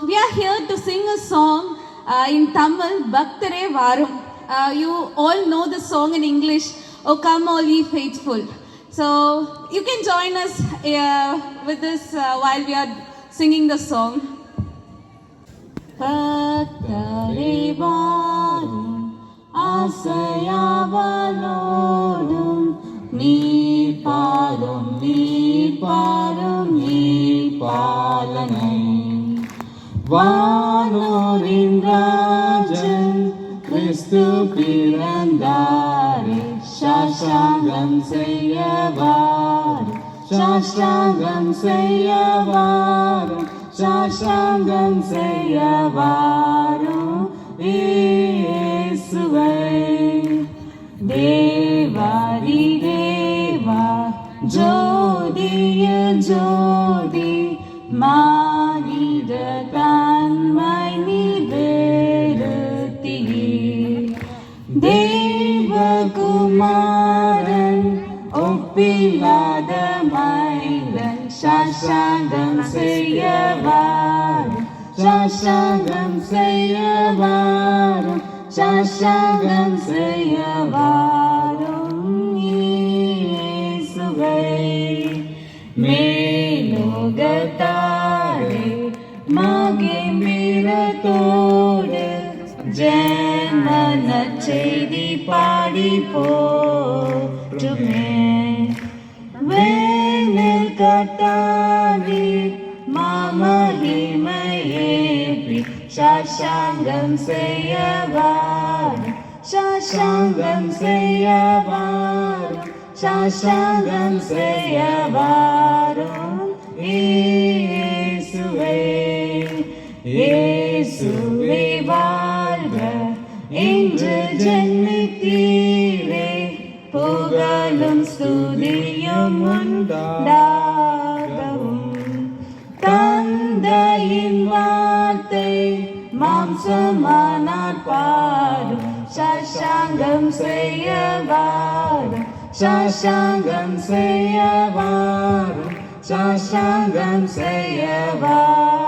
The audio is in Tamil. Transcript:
we are here to sing a song in Tamil, Bhaktare Varum. You all know the song in English, O Come All Ye Faithful. So you can join us with this while we are singing the song. Bhaktare Varum, Asayavalodum, Neer Parum, Neer Parum, Neer Palanai. வானோரின் Rajan கிறிஸ்து பிறந்தாரே, சாஷ்டாங்கம் செய்யவார், சாஷ்டாங்கம் செய்யவாரும், சாஷ்டாங்கம் செய்யவாரும் இயேசுவை. தேவாதி தேவா ஜோதியில் ஜோதி, மானிட தன்மை நிறுத்தியே. தேவகுமாரன் ஒப்பில்லாத மைந்தன், சாஷ்டாங்கம் செய்யவாரும், சாஷ்டாங்கம் செய்யவாரும், சாஷ்டாங்கம் செய்யவாரும் இயேசுவை. மேலோகத்தாரே மகிமிரத்தோடு ஜென்மன செய்தி பாடி போற்றுமே. வேனில் கட்டாரி மாமகிமையேற்றி, சாஷ்டாங்கம் செய்யவாரும், சாஷ்டாங்கம் செய்யவாரும், சாஷ்டாங்கம் செய்யவாரும் இயேசுவே. இயேசுவே வாழ்க, இன்று ஜென்மித்தீரே, புகழும் ஸ்துதியும் உண்டாகவும். தந்தையின் வார்த்தை மாம்சமானார் பாடும், சாஷ்டாங்கம் செய்யவாரும், சாஷ்டாங்கம் செய்யவாரும், சாஷ்டாங்கம் செய்யவாரும்